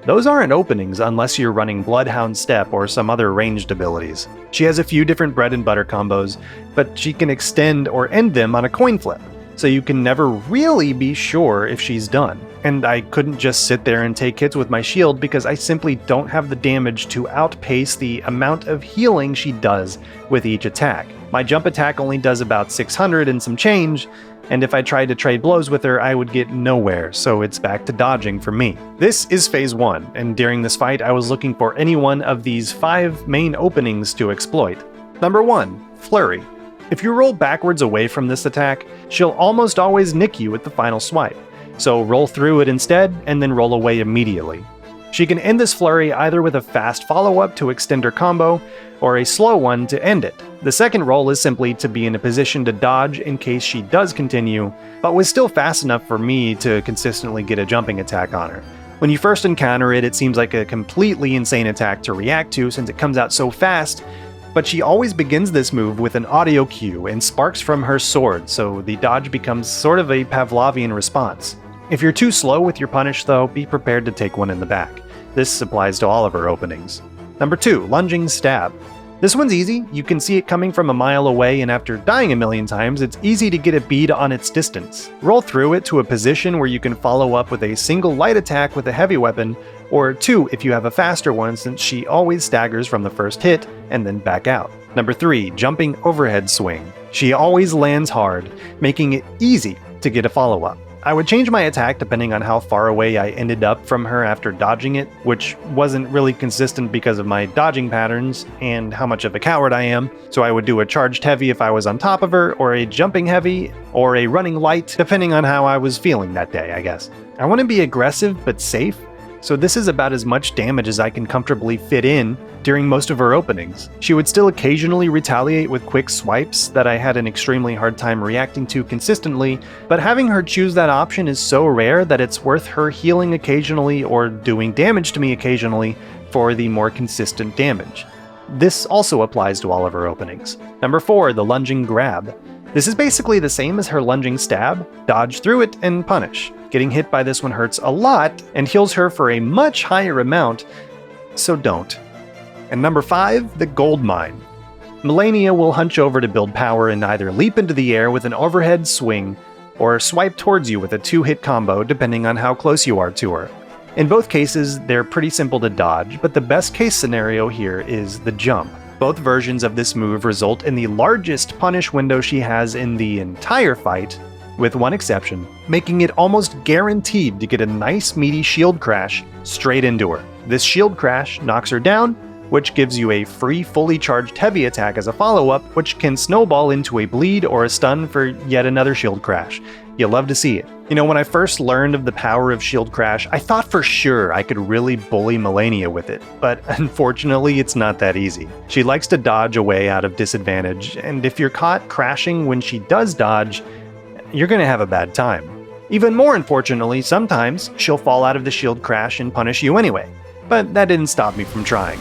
S1: those aren't openings unless you're running Bloodhound Step or some other ranged abilities. She has a few different bread and butter combos, but she can extend or end them on a coin flip, so you can never really be sure if she's done. And I couldn't just sit there and take hits with my shield because I simply don't have the damage to outpace the amount of healing she does with each attack. My jump attack only does about 600 and some change, and if I tried to trade blows with her, I would get nowhere, so it's back to dodging for me. This is phase 1, and during this fight I was looking for any one of these 5 main openings to exploit. Number 1, Flurry. If you roll backwards away from this attack, she'll almost always nick you with the final swipe. So roll through it instead, and then roll away immediately. She can end this flurry either with a fast follow-up to extend her combo, or a slow one to end it. The second roll is simply to be in a position to dodge in case she does continue, but was still fast enough for me to consistently get a jumping attack on her. When you first encounter it, it seems like a completely insane attack to react to since it comes out so fast, but she always begins this move with an audio cue and sparks from her sword, so the dodge becomes sort of a Pavlovian response. If you're too slow with your punish though, be prepared to take one in the back. This applies to all of her openings. Number 2, Lunging Stab. This one's easy, you can see it coming from a mile away, and after dying a million times, it's easy to get a bead on its distance. Roll through it to a position where you can follow up with a single light attack with a heavy weapon, or 2 if you have a faster one since she always staggers from the first hit and then back out. Number 3, Jumping Overhead Swing. She always lands hard, making it easy to get a follow-up. I would change my attack depending on how far away I ended up from her after dodging it, which wasn't really consistent because of my dodging patterns and how much of a coward I am, so I would do a charged heavy if I was on top of her, or a jumping heavy, or a running light, depending on how I was feeling that day, I guess. I want to be aggressive but safe, so this is about as much damage as I can comfortably fit in during most of her openings. She would still occasionally retaliate with quick swipes that I had an extremely hard time reacting to consistently, but having her choose that option is so rare that it's worth her healing occasionally or doing damage to me occasionally for the more consistent damage. This also applies to all of her openings. Number 4, the Lunging Grab. This is basically the same as her Lunging Stab, dodge through it and punish. Getting hit by this one hurts a lot and heals her for a much higher amount, so don't. And number 5, the Gold Mine. Melania will hunch over to build power and either leap into the air with an overhead swing, or swipe towards you with a 2-hit combo depending on how close you are to her. In both cases, they're pretty simple to dodge, but the best case scenario here is the jump. Both versions of this move result in the largest punish window she has in the entire fight, with one exception, making it almost guaranteed to get a nice meaty shield crash straight into her. This shield crash knocks her down, which gives you a free fully charged heavy attack as a follow-up, which can snowball into a bleed or a stun for yet another shield crash. You'll love to see it. You know, when I first learned of the power of shield crash, I thought for sure I could really bully Malenia with it, but unfortunately it's not that easy. She likes to dodge away out of disadvantage, and if you're caught crashing when she does dodge, you're gonna have a bad time. Even more unfortunately, sometimes she'll fall out of the shield crash and punish you anyway, but that didn't stop me from trying.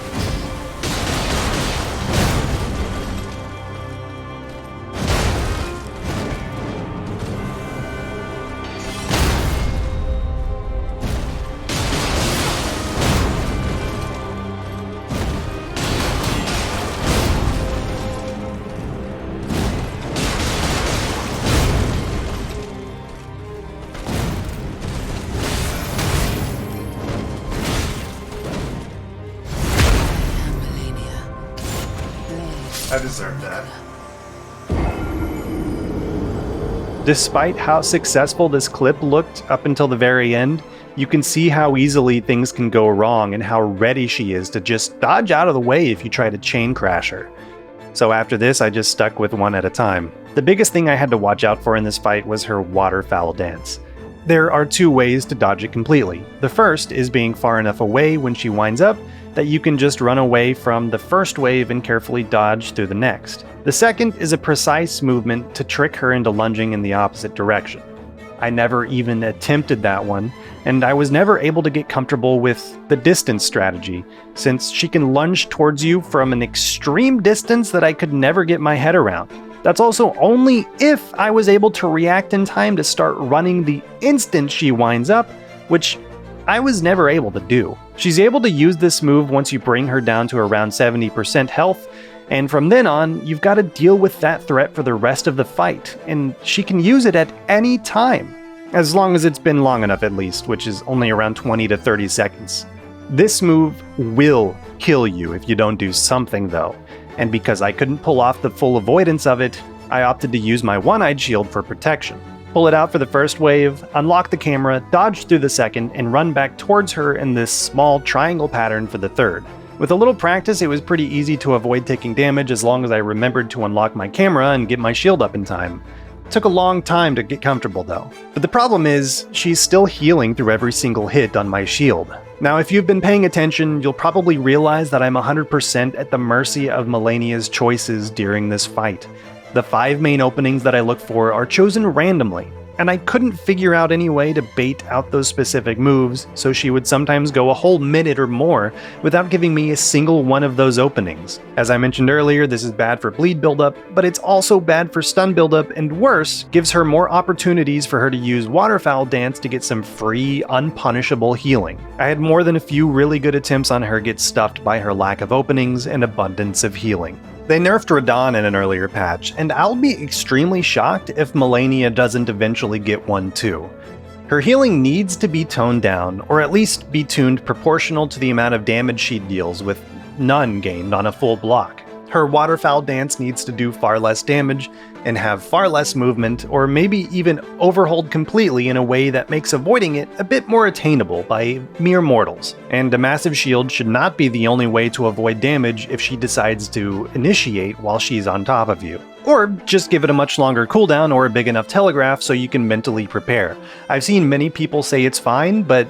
S1: I deserve that. Despite how successful this clip looked up until the very end, you can see how easily things can go wrong and how ready she is to just dodge out of the way if you try to chain crash her. So after this, I just stuck with one at a time. The biggest thing I had to watch out for in this fight was her waterfowl dance. There are two ways to dodge it completely. The first is being far enough away when she winds up that you can just run away from the first wave and carefully dodge through the next. The second is a precise movement to trick her into lunging in the opposite direction. I never even attempted that one, and I was never able to get comfortable with the distance strategy, since she can lunge towards you from an extreme distance that I could never get my head around. That's also only if I was able to react in time to start running the instant she winds up, which I was never able to do. She's able to use this move once you bring her down to around 70% health, and from then on, you've got to deal with that threat for the rest of the fight, and she can use it at any time. As long as it's been long enough at least, which is only around 20 to 30 seconds. This move will kill you if you don't do something though, and because I couldn't pull off the full avoidance of it, I opted to use my one-eyed shield for protection. Pull it out for the first wave, unlock the camera, dodge through the second, and run back towards her in this small triangle pattern for the third. With a little practice, it was pretty easy to avoid taking damage as long as I remembered to unlock my camera and get my shield up in time. It took a long time to get comfortable though. But the problem is, she's still healing through every single hit on my shield. Now if you've been paying attention, you'll probably realize that I'm 100% at the mercy of Malenia's choices during this fight. The 5 main openings that I look for are chosen randomly, and I couldn't figure out any way to bait out those specific moves, so she would sometimes go a whole minute or more without giving me a single one of those openings. As I mentioned earlier, this is bad for bleed buildup, but it's also bad for stun buildup, and worse, gives her more opportunities for her to use waterfowl dance to get some free, unpunishable healing. I had more than a few really good attempts on her get stuffed by her lack of openings and abundance of healing. They nerfed Radahn in an earlier patch, and I'll be extremely shocked if Malenia doesn't eventually get one too. Her healing needs to be toned down, or at least be tuned proportional to the amount of damage she deals with none gained on a full block. Her waterfowl dance needs to do far less damage and have far less movement, or maybe even overhold completely in a way that makes avoiding it a bit more attainable by mere mortals. And a massive shield should not be the only way to avoid damage if she decides to initiate while she's on top of you. Or just give it a much longer cooldown or a big enough telegraph so you can mentally prepare. I've seen many people say it's fine, but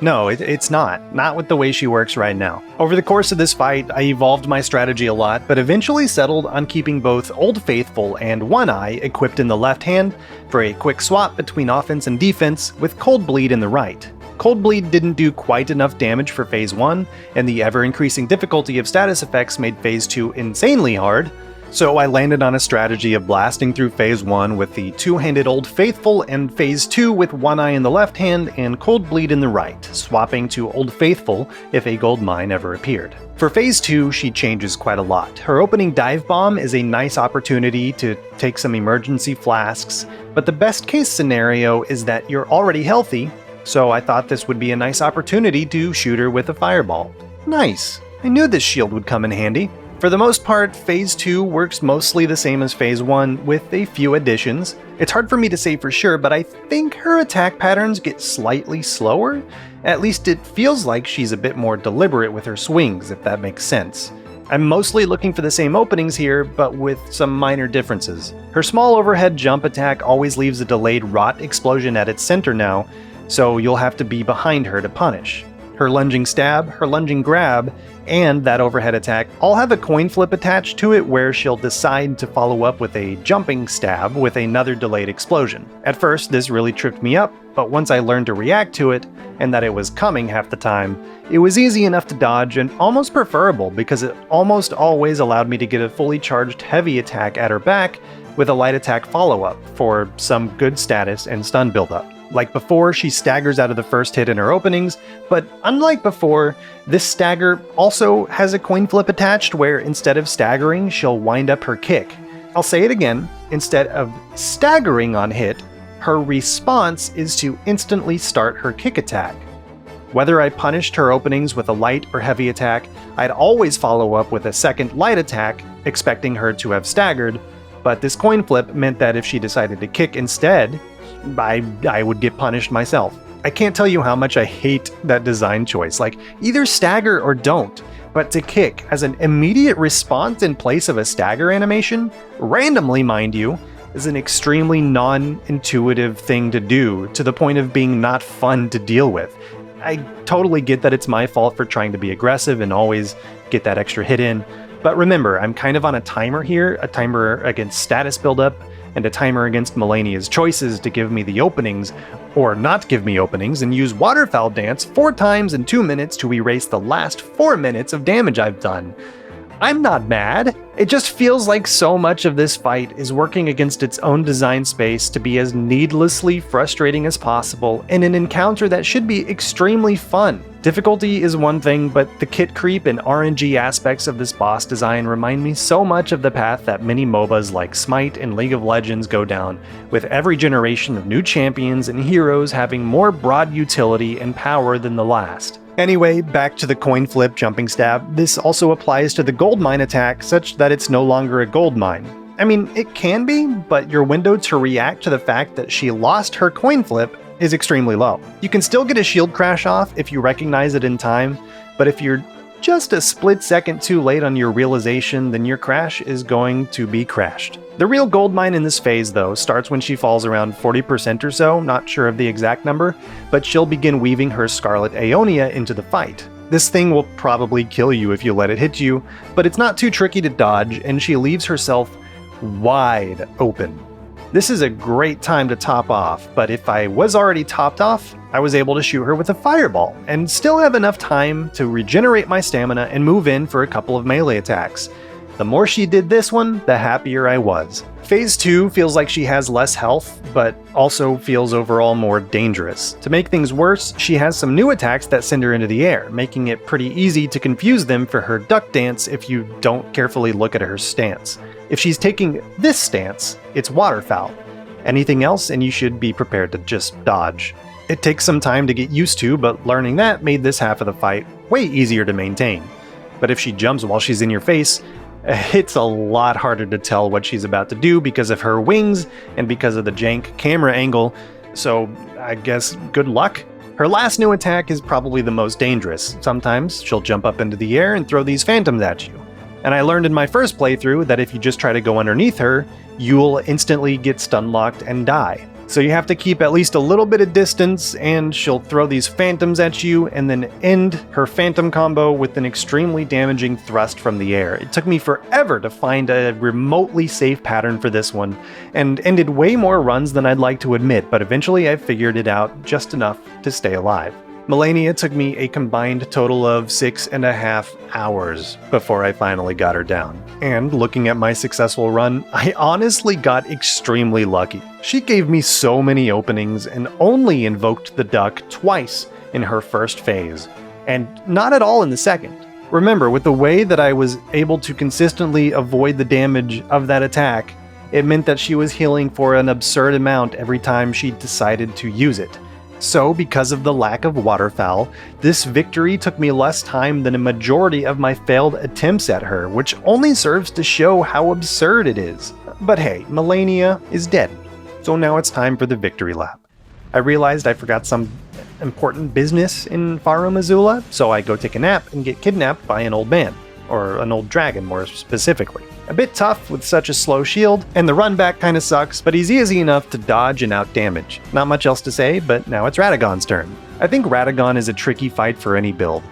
S1: no, it's not. Not with the way she works right now. Over the course of this fight, I evolved my strategy a lot, but eventually settled on keeping both Old Faithful and One Eye equipped in the left hand for a quick swap between offense and defense with Cold Bleed in the right. Cold Bleed didn't do quite enough damage for Phase 1, and the ever-increasing difficulty of status effects made Phase 2 insanely hard, so I landed on a strategy of blasting through Phase 1 with the two-handed Old Faithful and Phase 2 with One Eye in the left hand and Cold Bleed in the right, swapping to Old Faithful if a gold mine ever appeared. For Phase 2, she changes quite a lot. Her opening Dive Bomb is a nice opportunity to take some emergency flasks, but the best case scenario is that you're already healthy, so I thought this would be a nice opportunity to shoot her with a Fireball. Nice! I knew this shield would come in handy. For the most part, Phase 2 works mostly the same as Phase 1, with a few additions. It's hard for me to say for sure, but I think her attack patterns get slightly slower. At least it feels like she's a bit more deliberate with her swings, if that makes sense. I'm mostly looking for the same openings here, but with some minor differences. Her small overhead jump attack always leaves a delayed rot explosion at its center now, so you'll have to be behind her to punish. Her lunging stab, her lunging grab, and that overhead attack all have a coin flip attached to it where she'll decide to follow up with a jumping stab with another delayed explosion. At first, this really tripped me up, but once I learned to react to it, and that it was coming half the time, it was easy enough to dodge and almost preferable because it almost always allowed me to get a fully charged heavy attack at her back with a light attack follow-up for some good status and stun buildup. Like before, she staggers out of the first hit in her openings, but unlike before, this stagger also has a coin flip attached where instead of staggering, she'll wind up her kick. I'll say it again, instead of staggering on hit, her response is to instantly start her kick attack. Whether I punished her openings with a light or heavy attack, I'd always follow up with a second light attack, expecting her to have staggered, but this coin flip meant that if she decided to kick instead, I would get punished myself. I can't tell you how much I hate that design choice. Like, either stagger or don't, but to kick as an immediate response in place of a stagger animation, randomly mind you, is an extremely non-intuitive thing to do, to the point of being not fun to deal with. I totally get that it's my fault for trying to be aggressive and always get that extra hit in, but remember, I'm kind of on a timer here, a timer against status buildup, and a timer against Melania's choices to give me the openings, or not give me openings, and use Waterfowl Dance 4 times in 2 minutes to erase the last 4 minutes of damage I've done. I'm not mad. It just feels like so much of this fight is working against its own design space to be as needlessly frustrating as possible in an encounter that should be extremely fun. Difficulty is one thing, but the kit creep and RNG aspects of this boss design remind me so much of the path that many MOBAs like Smite and League of Legends go down, with every generation of new champions and heroes having more broad utility and power than the last. Anyway, back to the coin flip jumping stab. This also applies to the gold mine attack such that it's no longer a gold mine. I mean, it can be, but your window to react to the fact that she lost her coin flip is extremely low. You can still get a shield crash off if you recognize it in time, but if you're just a split second too late on your realization, then your crash is going to be crashed. The real gold mine in this phase, though, starts when she falls around 40% or so, not sure of the exact number, but she'll begin weaving her Scarlet Aeonia into the fight. This thing will probably kill you if you let it hit you, but it's not too tricky to dodge, and she leaves herself wide open. This is a great time to top off, but if I was already topped off, I was able to shoot her with a fireball, and still have enough time to regenerate my stamina and move in for a couple of melee attacks. The more she did this one, the happier I was. Phase 2 feels like she has less health, but also feels overall more dangerous. To make things worse, she has some new attacks that send her into the air, making it pretty easy to confuse them for her duck dance if you don't carefully look at her stance. If she's taking this stance, it's waterfowl. Anything else, and you should be prepared to just dodge. It takes some time to get used to, but learning that made this half of the fight way easier to maintain. But if she jumps while she's in your face, it's a lot harder to tell what she's about to do because of her wings and because of the jank camera angle, so I guess good luck. Her last new attack is probably the most dangerous. Sometimes she'll jump up into the air and throw these phantoms at you. And I learned in my first playthrough that if you just try to go underneath her, you'll instantly get stun locked and die. So you have to keep at least a little bit of distance, and she'll throw these phantoms at you and then end her phantom combo with an extremely damaging thrust from the air. It took me forever to find a remotely safe pattern for this one, and ended way more runs than I'd like to admit, but eventually I figured it out just enough to stay alive. Melania took me a combined total of 6.5 hours before I finally got her down. And looking at my successful run, I honestly got extremely lucky. She gave me so many openings and only invoked the duck twice in her first phase, and not at all in the second. Remember, with the way that I was able to consistently avoid the damage of that attack, it meant that she was healing for an absurd amount every time she decided to use it. So, because of the lack of waterfowl, this victory took me less time than a majority of my failed attempts at her, which only serves to show how absurd it is. But hey, Melania is dead, so now it's time for the victory lap. I realized I forgot some important business in Farum Azula, so I go take a nap and get kidnapped by an old man, or an old dragon more specifically. A bit tough with such a slow shield, and the run back kinda sucks, but he's easy enough to dodge and outdamage. Not much else to say, but now it's Radagon's turn. I think Radagon is a tricky fight for any build.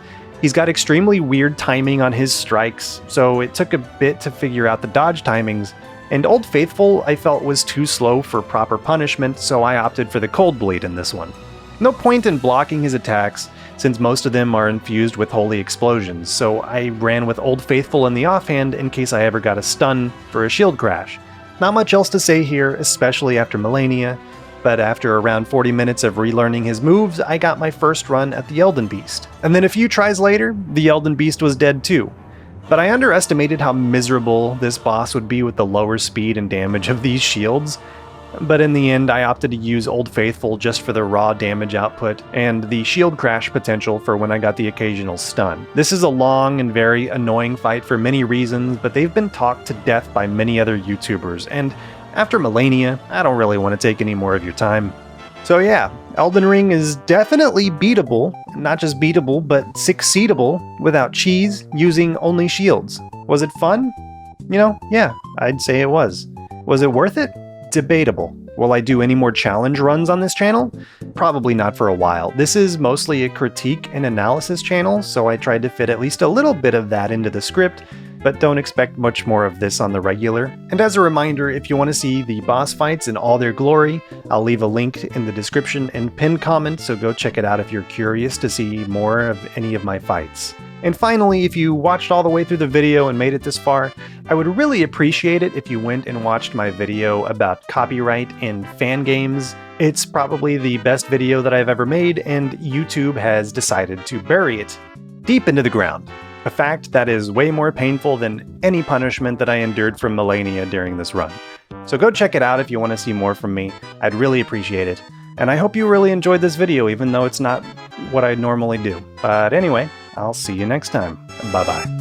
S1: He's got extremely weird timing on his strikes, so it took a bit to figure out the dodge timings, and Old Faithful I felt was too slow for proper punishment, so I opted for the Cold Bleed in this one. No point in blocking his attacks, since most of them are infused with holy explosions, so I ran with Old Faithful in the offhand in case I ever got a stun for a shield crash. Not much else to say here, especially after Melania, but after around 40 minutes of relearning his moves, I got my first run at the Elden Beast. And then a few tries later, the Elden Beast was dead too. But I underestimated how miserable this boss would be with the lower speed and damage of these shields. But in the end, I opted to use Old Faithful just for the raw damage output and the shield crash potential for when I got the occasional stun. This is a long and very annoying fight for many reasons, but they've been talked to death by many other YouTubers, and after Melania, I don't really want to take any more of your time. So yeah, Elden Ring is definitely beatable, not just beatable, but succeedable without cheese using only shields. Was it fun? Yeah, I'd say it was. Was it worth it? Debatable. Will I do any more challenge runs on this channel? Probably not for a while. This is mostly a critique and analysis channel, so I tried to fit at least a little bit of that into the script, but don't expect much more of this on the regular. And as a reminder, if you want to see the boss fights in all their glory, I'll leave a link in the description and pinned comment, so go check it out if you're curious to see more of any of my fights. And finally, if you watched all the way through the video and made it this far, I would really appreciate it if you went and watched my video about copyright in fan games. It's probably the best video that I've ever made, and YouTube has decided to bury it deep into the ground. A fact that is way more painful than any punishment that I endured from Melania during this run. So go check it out if you want to see more from me. I'd really appreciate it. And I hope you really enjoyed this video, even though it's not what I normally do. But anyway, I'll see you next time. Bye-bye.